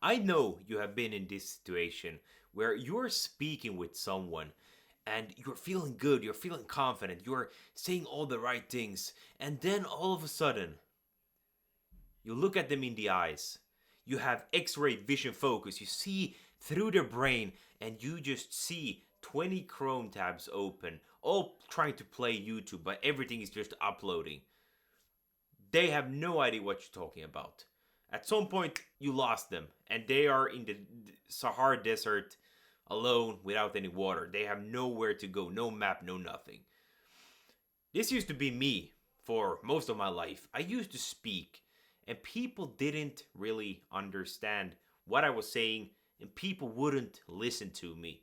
I know you have been in this situation where you're speaking with someone and you're feeling good, you're feeling confident, you're saying all the right things, and then all of a sudden, you look at them in the eyes. You have x ray vision focus, you see through their brain, and you just see 20 Chrome tabs open, all trying to play YouTube, but everything is just uploading. They have no idea what you're talking about. At some point, you lost them, and they are in the Sahara Desert alone without any water. They have nowhere to go, no map, no nothing. This used to be me for most of my life. I used to speak, and people didn't really understand what I was saying, and people wouldn't listen to me.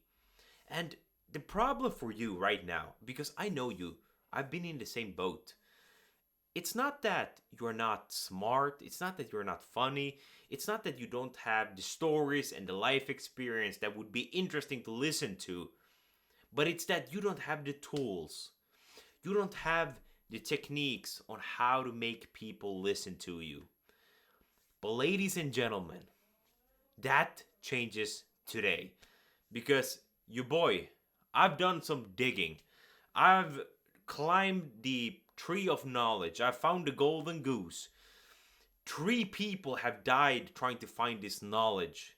And the problem for you right now, because I know you, I've been in the same boat. It's not that you're not smart, it's not that you're not funny, it's not that you don't have the stories and the life experience that would be interesting to listen to, but it's that you don't have the tools. You don't have the techniques on how to make people listen to you. But, ladies and gentlemen, that changes today. Because, you boy, I've done some digging. I've climbed the tree of knowledge. I found the golden goose. 3 people have died trying to find this knowledge,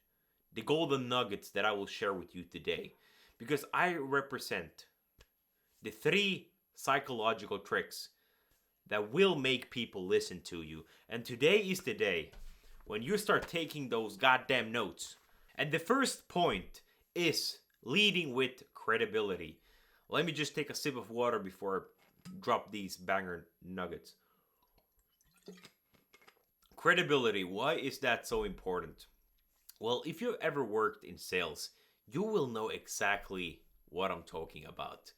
the golden nuggets that I will share with you today. Because I represent the 3 psychological tricks that will make people listen to you. And today is the day when you start taking those goddamn notes. And the first point is leading with credibility. Let me just take a sip of water before I drop these banger nuggets. Credibility, why is that so important? Well, if you've ever worked in sales, you will know exactly what I'm talking about.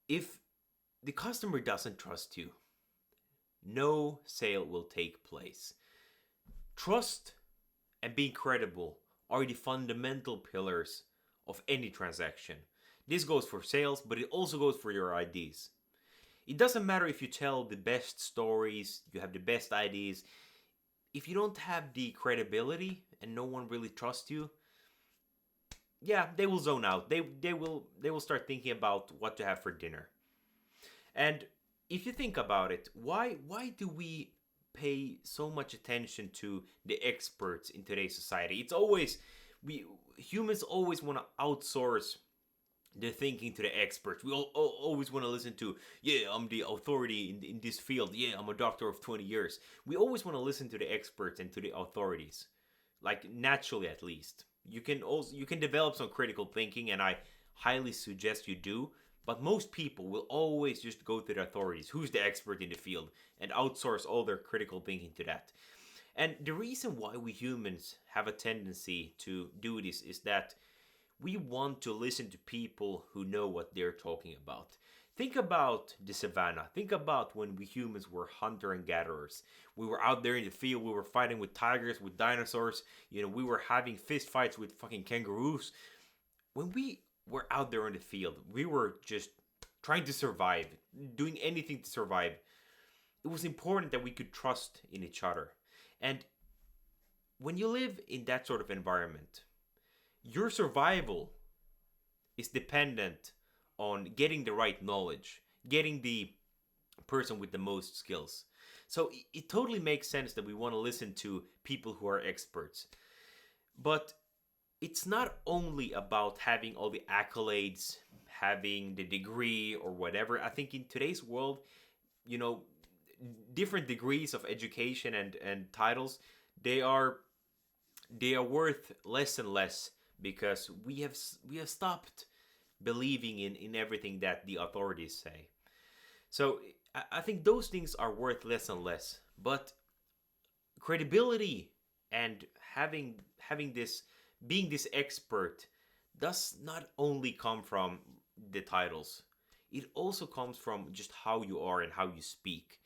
If the customer doesn't trust you, no sale will take place. Trust and being credible are the fundamental pillars of any transaction. This goes for sales, but it also goes for your ideas. It doesn't matter if you tell the best stories, you have the best ideas. If you don't have the credibility and no one really trusts you, yeah, they will zone out. They will start thinking about what to have for dinner. And if you think about it, why do we pay so much attention to the experts in today's society? It's always we humans always want to outsource the thinking to the experts. We always want to listen to, yeah, I'm the authority in this field. Yeah, I'm a doctor of 20 years. We always want to listen to the experts and to the authorities, like naturally at least. You can develop some critical thinking, and I highly suggest you do. But most people will always just go to the authorities, who's the expert in the field, and outsource all their critical thinking to that. And the reason why we humans have a tendency to do this is that we want to listen to people who know what they're talking about. Think about the savannah. Think about when we humans were hunter and gatherers. We were out there in the field. We were fighting with tigers, with dinosaurs. We were having fist fights with fucking kangaroos. When we were out there in the field, we were just trying to survive, doing anything to survive. It was important that we could trust in each other. And when you live in that sort of environment, your survival is dependent on getting the right knowledge, getting the person with the most skills. So it totally makes sense that we want to listen to people who are experts. But it's not only about having all the accolades, having the degree or whatever. I think in today's world, you know, different degrees of education and titles, they are they are worth less and less because we have stopped believing in everything that the authorities say. So I think those things are worth less and less. But credibility and having this being this expert does not only come from the titles. It also comes from just how you are and how you speak.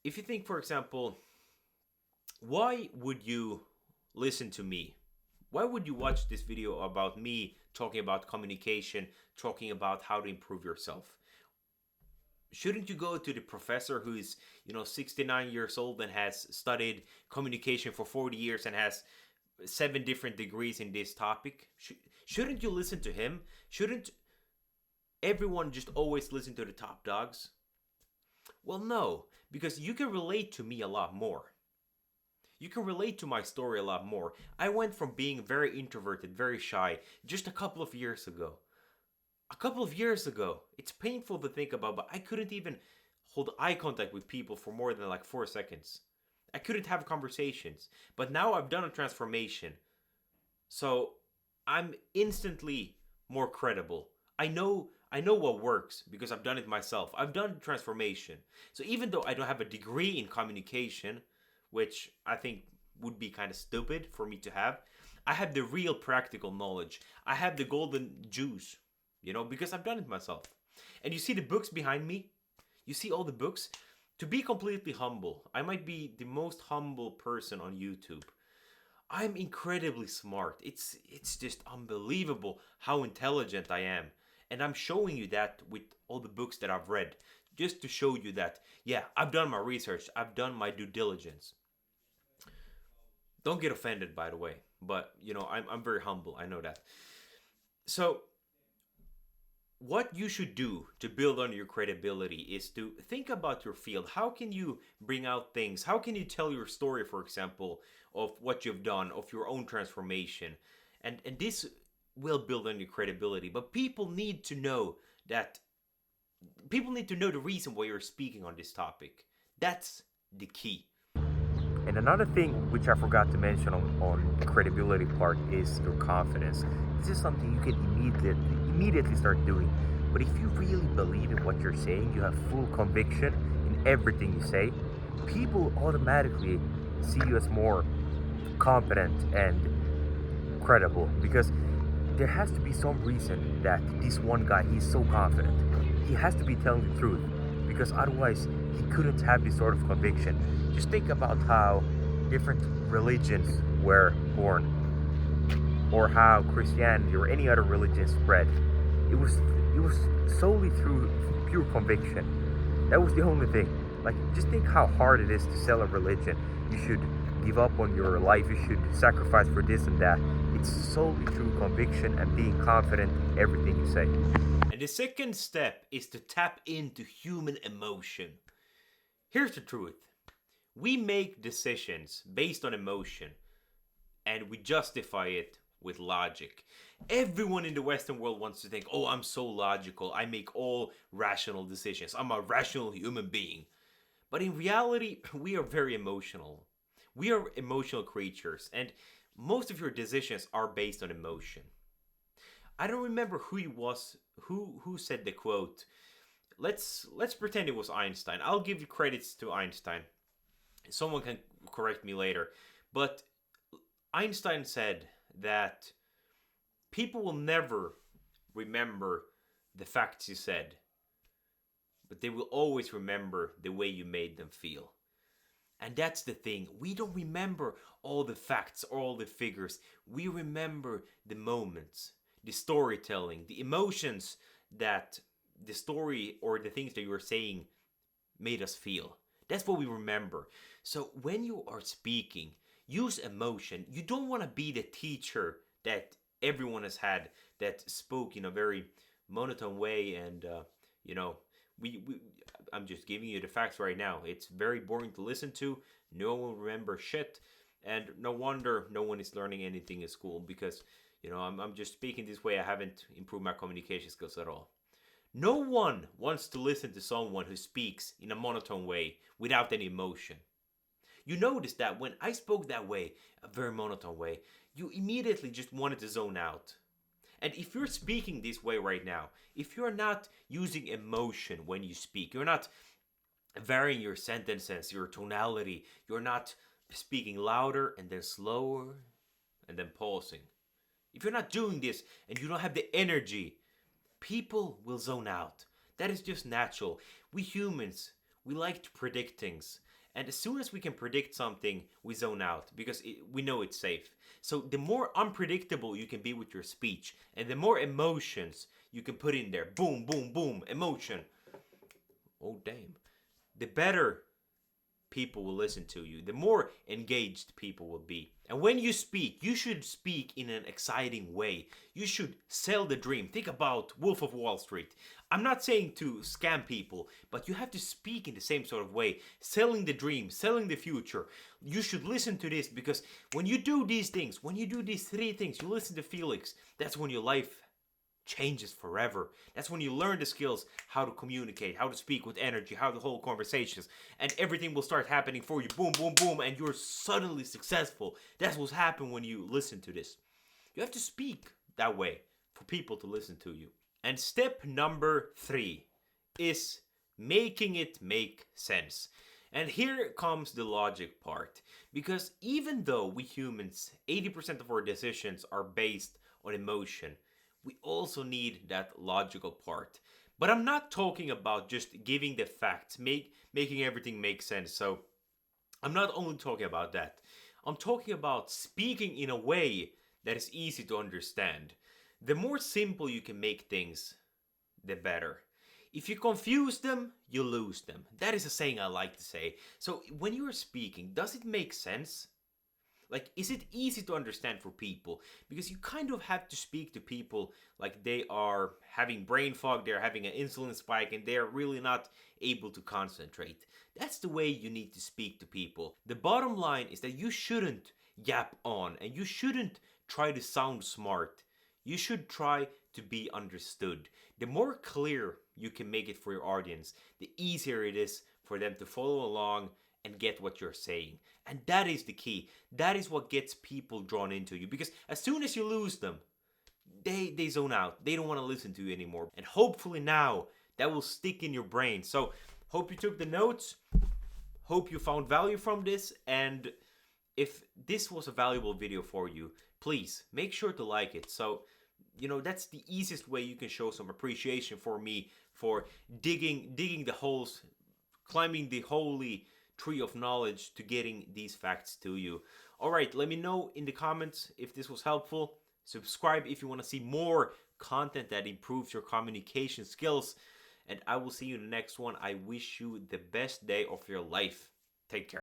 If you think, for example, why would you listen to me? Why would you watch this video about me talking about communication, talking about how to improve yourself? Shouldn't you go to the professor who's, 69 years old and has studied communication for 40 years and has 7 different degrees in this topic? Shouldn't you listen to him? Shouldn't everyone just always listen to the top dogs? Well, no, because you can relate to me a lot more. You can relate to my story a lot more. I went from being very introverted, very shy, just a couple of years ago. A couple of years ago. It's painful to think about, but I couldn't even hold eye contact with people for more than like 4 seconds. I couldn't have conversations. But now I've done a transformation. So I'm instantly more credible. I know what works because I've done it myself. I've done transformation. So even though I don't have a degree in communication, which I think would be kind of stupid for me to have, I have the real practical knowledge. I have the golden juice, because I've done it myself. And you see the books behind me? You see all the books? To be completely humble, I might be the most humble person on YouTube. I'm incredibly smart. It's just unbelievable how intelligent I am. And I'm showing you that with all the books that I've read, just to show you that, yeah, I've done my research, I've done my due diligence. Don't get offended, by the way, but I'm very humble. I know that. So what you should do to build on your credibility is to think about your field. How can you bring out things? How can you tell your story, for example, of what you've done, of your own transformation? And this will build on your credibility. But people need to know the reason why you're speaking on this topic. That's the key. And another thing which I forgot to mention on the credibility part is your confidence. This is something you can immediately start doing. But if you really believe in what you're saying, you have full conviction in everything you say, people automatically see you as more competent and credible, because there has to be some reason that this one guy, he's so confident. He has to be telling the truth, because otherwise he couldn't have this sort of conviction. Just think about how different religions were born, or how Christianity or any other religion spread. It was solely through pure conviction. That was the only thing. Like, just think how hard it is to sell a religion. You should give up on your life, you should sacrifice for this and that. It's solely through conviction and being confident in everything you say. And the second step is to tap into human emotion. Here's the truth. We make decisions based on emotion, and we justify it with logic. Everyone in the Western world wants to think, oh, I'm so logical. I make all rational decisions. I'm a rational human being. But in reality, we are very emotional. We are emotional creatures, and most of your decisions are based on emotion. I don't remember who it was who said the quote. Let's pretend it was Einstein. I'll give you credits to Einstein. Someone can correct me later. But Einstein said that people will never remember the facts you said, but they will always remember the way you made them feel. And that's the thing. We don't remember all the facts or all the figures. We remember the moments, the storytelling, the emotions that the story or the things that you were saying made us feel. That's what we remember. So when you are speaking, use emotion. You don't want to be the teacher that everyone has had that spoke in a very monotone way, and we I'm just giving you the facts right now. It's very boring to listen to. No one remembers shit, and no wonder no one is learning anything in school, because I'm just speaking this way. I haven't improved my communication skills at all. No one wants to listen to someone who speaks in a monotone way without any emotion. You notice that when I spoke that way, a very monotone way, you immediately just wanted to zone out. And if you're speaking this way right now, if you're not using emotion when you speak, you're not varying your sentences, your tonality, you're not speaking louder and then slower and then pausing. If you're not doing this and you don't have the energy, people will zone out. That is just natural. We humans, we like to predict things. And as soon as we can predict something, we zone out because we know it's safe. So the more unpredictable you can be with your speech, and the more emotions you can put in there, boom, boom, boom, emotion. oh damn, the better people will listen to you, the more engaged people will be. And when you speak, you should speak in an exciting way. You should sell the dream. Think about Wolf of Wall Street. I'm not saying to scam people, but you have to speak in the same sort of way, selling the dream, selling the future. You should listen to this, because when you do these things, when you do these three things, you listen to Felix, that's when your life changes forever. That's when you learn the skills, how to communicate, how to speak with energy, how to hold conversations, and everything will start happening for you. Boom, boom, boom, and you're suddenly successful. That's what's happened when you listen to this. You have to speak that way for people to listen to you. And step number 3 is making it make sense. And here comes the logic part. Because even though we humans, 80% of our decisions are based on emotion, we also need that logical part. But I'm not talking about just giving the facts, making everything make sense. So I'm not only talking about that. I'm talking about speaking in a way that is easy to understand. The more simple you can make things, the better. If you confuse them, you lose them. That is a saying I like to say. So when you are speaking, does it make sense? Like, is it easy to understand for people? Because you kind of have to speak to people like they are having brain fog, they're having an insulin spike, and they're really not able to concentrate. That's the way you need to speak to people. The bottom line is that you shouldn't yap on, and you shouldn't try to sound smart. You should try to be understood. The more clear you can make it for your audience, the easier it is for them to follow along and get what you're saying. And that is the key. That is what gets people drawn into you. Because as soon as you lose them, they zone out. They don't want to listen to you anymore. And hopefully now that will stick in your brain. So hope you took the notes. Hope you found value from this. And if this was a valuable video for you, please make sure to like it. So, that's the easiest way you can show some appreciation for me for digging the holes, climbing the holy tree of knowledge to getting these facts to you. Alright, let me know in the comments if this was helpful. Subscribe if you want to see more content that improves your communication skills. And I will see you in the next one. I wish you the best day of your life. Take care.